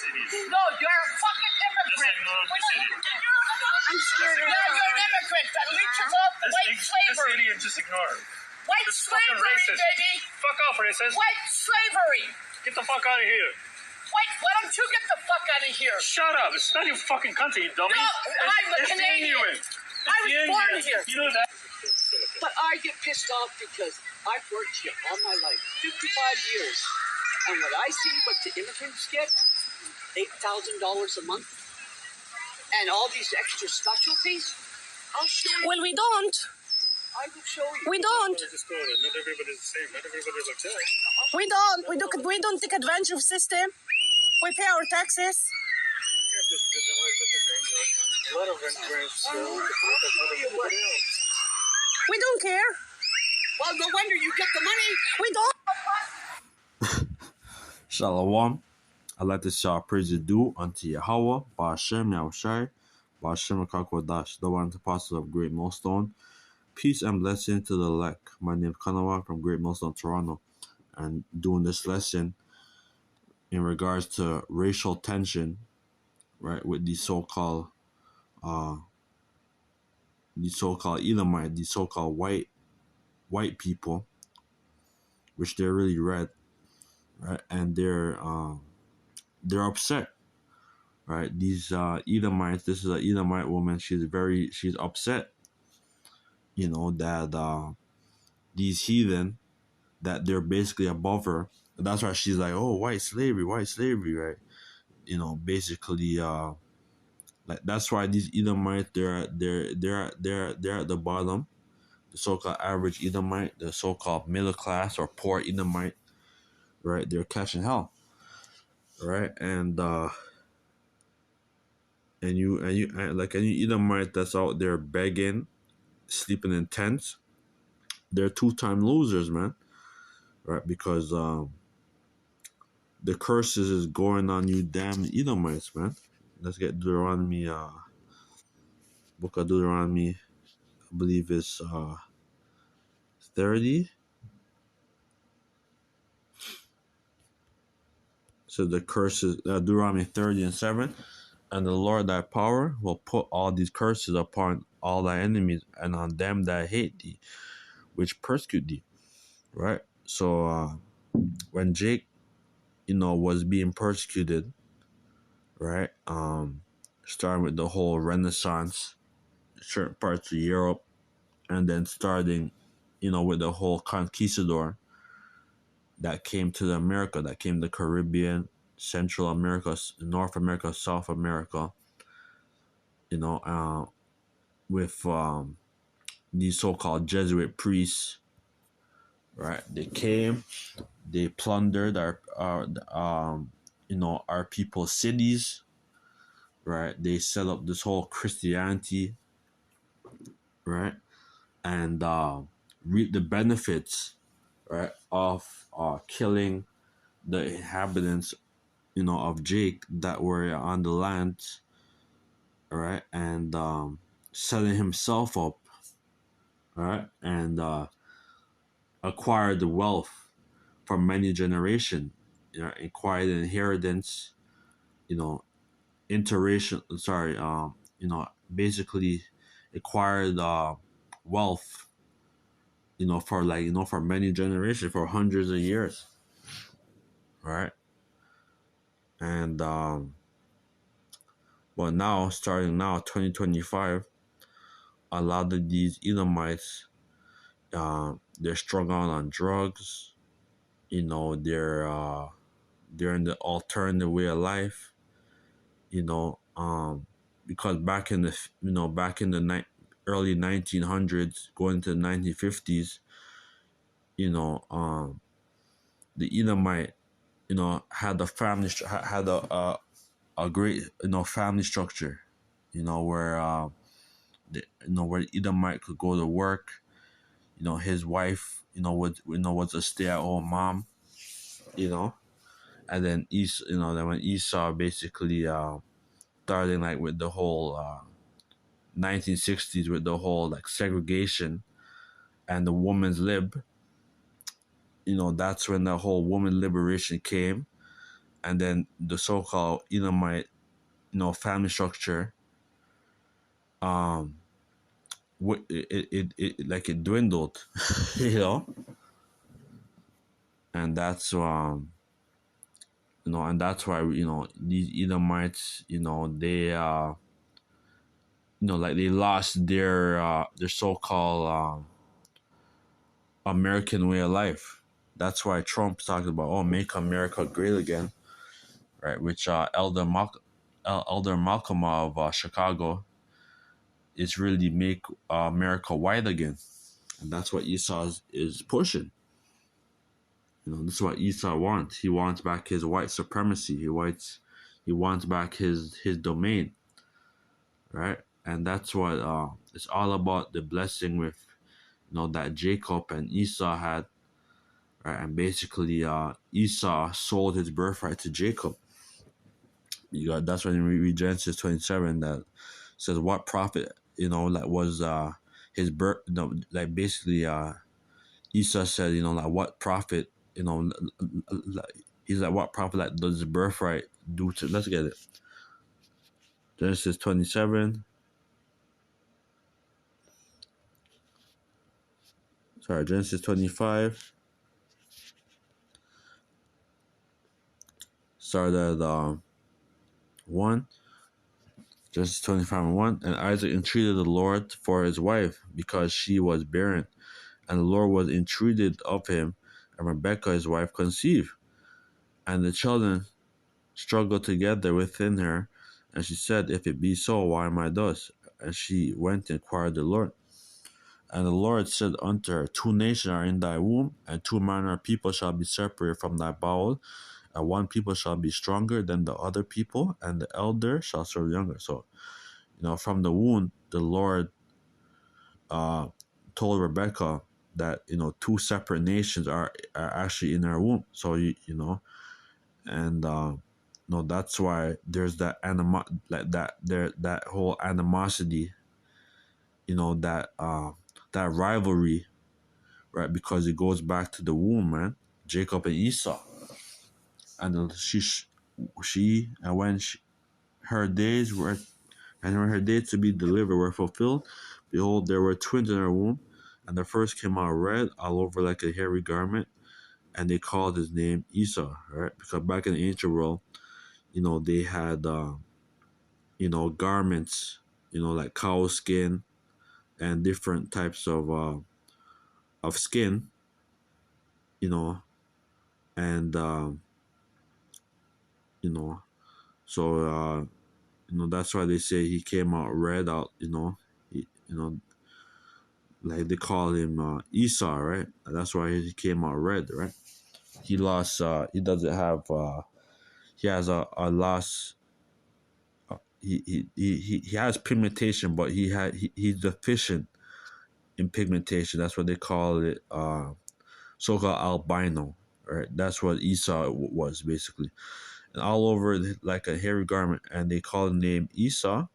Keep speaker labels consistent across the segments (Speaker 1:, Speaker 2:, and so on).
Speaker 1: No, you're a fucking immigrant. I'm scared. No, you're an immigrant that leeches off white slavery.
Speaker 2: This idiot, just ignore it.
Speaker 1: White slavery, baby.
Speaker 2: Fuck off, racist.
Speaker 1: White slavery.
Speaker 2: Get the fuck out of here.
Speaker 1: Why don't you get the fuck out of here?
Speaker 2: Shut up. It's not your fucking country, you dummy.
Speaker 1: No, I'm a Canadian. I was born here.
Speaker 2: You know that?
Speaker 3: But I get pissed off because I've worked here all my life, 55 years. And what I see what the immigrants get, $8,000 a month, and all these extra specialties, I'll show you.
Speaker 4: Well, we don't.
Speaker 3: I will show you.
Speaker 4: We don't.
Speaker 2: Just go there. Not everybody's the same. Not everybody looks like that.
Speaker 4: We don't. We don't take advantage of system. We pay our taxes.
Speaker 2: You can't just generalize everything. A lot of immigrants
Speaker 4: We don't care.
Speaker 3: Well, no wonder you get the money.
Speaker 4: We don't.
Speaker 5: Shalom. I like to shout praise due unto Yahweh, Ba'ashem Yahushai, Ba'ashem HaKakodash, the one apostle of Great Millstone. Peace and blessing to the elect. My name is Kanawa from Great Millstone, Toronto. And doing this lesson in regards to racial tension, right, with the so-called Edomite, the so-called white people, which they're really red, right, and they're upset, right? These Edomites. This is an Edomite woman. She's upset, that these heathen, that they're basically above her. That's why she's like, oh, white slavery, right? Basically, like that's why these Edomites, they're at the bottom. The so-called average Edomite, the so-called middle class or poor Edomite, right? They're catching hell, right? And you like any Edomite that's out there begging, sleeping in tents, they're two-time losers, man, right? Because the curses is going on you damn Edomites, man. Let's get Deuteronomy, book of Deuteronomy, I believe it's 30. So the curses, Deuteronomy 30 and 7, and the Lord thy power will put all these curses upon all thy enemies and on them that hate thee, which persecute thee, right? So when Jake, was being persecuted, right, starting with the whole Renaissance, certain parts of Europe, and then starting, with the whole conquistador that came to America, that came to the Caribbean, Central America, North America, South America, with these so-called Jesuit priests, right? They came, they plundered our people's cities, right? They set up this whole Christianity, right? And reap the benefits, right, of killing the inhabitants, of Jake that were on the land, right, and setting himself up, right, and acquired the wealth for many generations, acquired the inheritance, basically acquired wealth, for many generations, for hundreds of years, right? And but now, starting now, 2025, a lot of these Edomites, they're strung out on drugs. They're in the alternative way of life. Because back in the early 1900s, going into the 1950s, the Edomite, had a great, family structure, where where the Edomite could go to work. His wife, was a stay-at-home mom, and then then when Esau basically starting like with the whole 1960s, with the whole like segregation and the woman's lib, that's when the whole woman liberation came, and then the so-called Edomite, family structure, it dwindled, and that's and that's why these Edomites, they like they lost their so-called American way of life. That's why Trump talked about, oh, make America great again, right? Which Elder Malcolm of Chicago is really make America white again, and that's what Esau is pushing. This is what Esau wants. He wants back his white supremacy. He wants back his domain, right? And that's what it's all about, the blessing with that Jacob and Esau had, right? And basically Esau sold his birthright to Jacob. That's when we read Genesis 27 that says, what profit was his birth, like basically Esau said, what profit, he's like, what profit like does his birthright do to, let's get it. Genesis 27. Sorry, Genesis 25. Started at 1. Genesis 25 and 1. And Isaac entreated the Lord for his wife, because she was barren. And the Lord was entreated of him, and Rebekah his wife conceived. And the children struggled together within her. And she said, if it be so, why am I thus? And she went and inquired the Lord. And the Lord said unto her, 2 nations are in thy womb, and 2 manner of people shall be separated from thy bowel. And one people shall be stronger than the other people, and the elder shall serve the younger. So, from the womb, the Lord told Rebekah that 2 separate nations are actually in her womb. So and that's why there's that that whole animosity, that rivalry, right? Because it goes back to the womb, man. Jacob and Esau, and she and when her days were, and when her days to be delivered were fulfilled, behold, there were twins in her womb, and the first came out red all over like a hairy garment, and they called his name Esau, right? Because back in the ancient world, they had garments, like cow skin and different types of skin, and so that's why they say he came out red out, like they call him Esau, right? That's why he came out red, right? He lost. He doesn't have. He has a loss. He has pigmentation, but he's deficient in pigmentation. That's what they call it. So-called albino, right? That's what Esau was basically, and all over like a hairy garment. And they call the name Esau.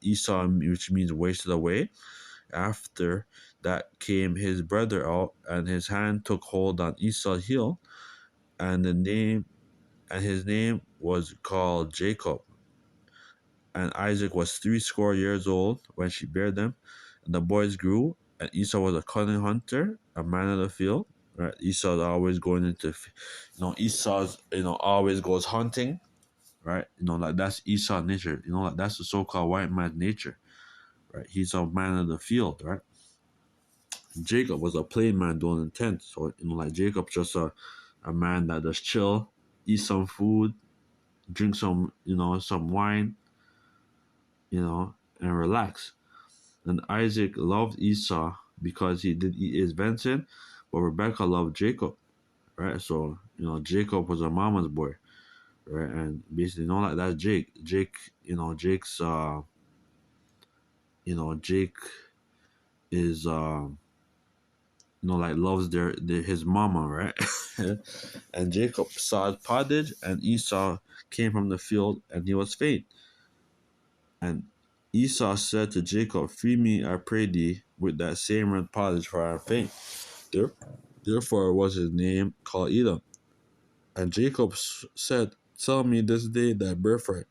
Speaker 5: Esau, which means wasted away. After that came his brother out, and his hand took hold on Esau's heel, and his name was called Jacob. And Isaac was 80 years old when she bare them, and the boys grew. And Esau was a cunning hunter, a man of the field. Right, Esau's always going into, Esau's always goes hunting. Right, like that's Esau's nature. Like that's the so-called white man's nature. Right, he's a man of the field. Right. Jacob was a plain man dwelling in tents. So, like Jacob's just a man that just chill, eat some food, drink some, some wine, and relax. And Isaac loved Esau because he did eat his venison, but Rebekah loved Jacob, right? So, Jacob was a mama's boy, right? And basically, like that's Jake. Jake, Jake's, Jake is, like loves his mama, right? And Jacob saw his pottage, and Esau came from the field, and he was faint. And Esau said to Jacob, free me, I pray thee, with that same red pottage, for I am faint. Therefore was his name called Edom. And Jacob said, sell me this day thy birthright.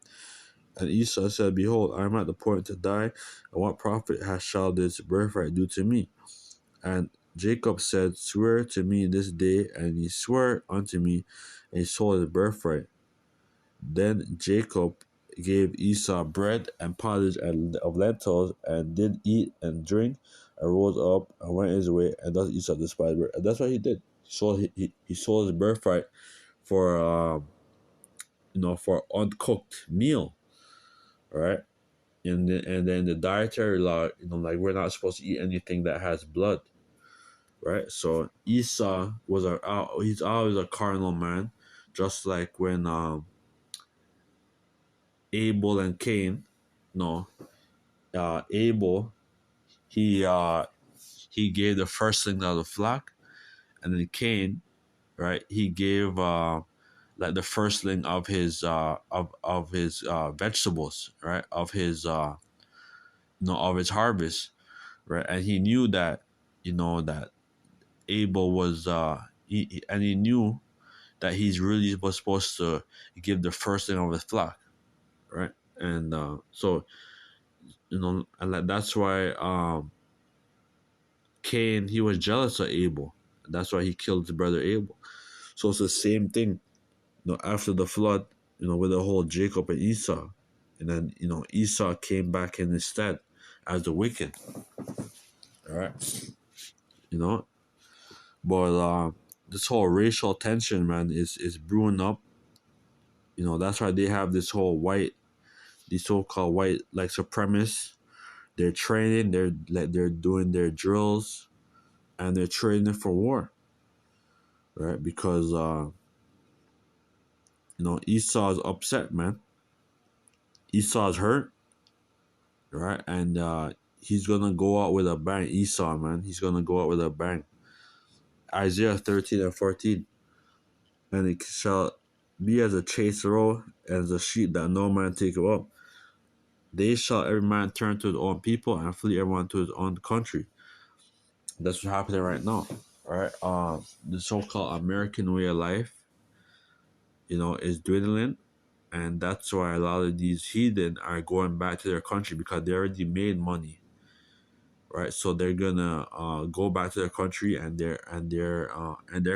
Speaker 5: And Esau said, Behold, I am at the point to die, and what profit shall this birthright do to me? And Jacob said, Swear to me this day. And he swore unto me, and he sold his birthright. Then Jacob gave Esau bread and pottage of lentils, and did eat and drink, and rose up and went his way. And thus Esau despised birth. And that's what he did. He sold his birthright for for uncooked meal, right? And then the dietary law, like we're not supposed to eat anything that has blood, right? So Esau was he's always a carnal man, just like when Abel and Cain, Abel, he gave the firstling of the flock, and then Cain, right, he gave like the firstling of his vegetables, right, of his of his harvest, right, and he knew that that Abel was he knew that he's really was supposed to give the firstling of his flock, right, and so and that's why Cain, he was jealous of Abel. That's why he killed his brother Abel. So it's the same thing, after the flood, with the whole Jacob and Esau. And then, Esau came back in his stead as the wicked. All right. But this whole racial tension, man, is brewing up. That's why they have this whole these so-called white, like, supremacists. They're training, they're doing their drills, and they're training for war, right? Because Esau's upset, man. Esau's hurt, right? And he's gonna go out with a bang. Esau, man, he's gonna go out with a bang. Isaiah 13:14, and it shall be as a chased roe, as a sheep that no man taketh up. They shall every man turn to his own people, and flee everyone to his own country. That's what's happening right now, right? The so-called American way of life, is dwindling, and that's why a lot of these heathen are going back to their country, because they already made money, right? So they're gonna go back to their country, and they're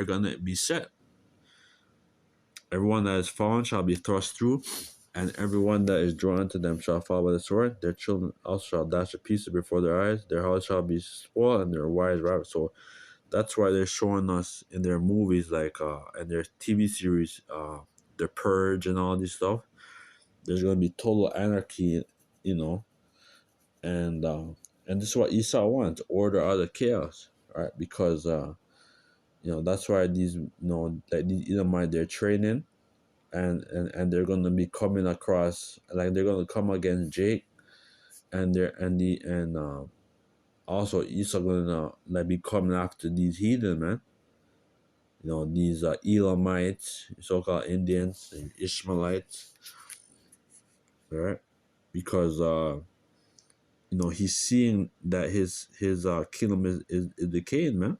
Speaker 5: gonna be set. Everyone that is fallen shall be thrust through, and everyone that is drawn to them shall fall by the sword. Their children also shall dash to pieces before their eyes. Their house shall be spoiled, and their wives ravaged. So that's why they're showing us in their movies, like and their TV series, The Purge and all this stuff. There's gonna be total anarchy, and this is what Esau wants: order out of chaos, right? Because that's why these like these Edomites, they're training. And they're gonna be coming across, like, they're gonna come against Jake, and also Esau gonna like be coming after these heathen, man. These Elamites, so-called Indians, and Ishmaelites, right? Because he's seeing that his kingdom is decaying, man.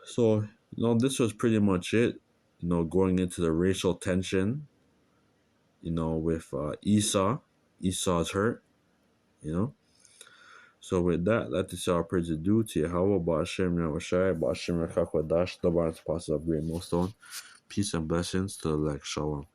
Speaker 5: So this was pretty much it. Going into the racial tension, with Esau's hurt, So with that, let us say our praise is due to Yahweh, Ba'ashem, Yahushai, Ba'ashem, Rakakwadash, the Barnes Pastor of Great Millstone. Peace and blessings to the elect. Shalom.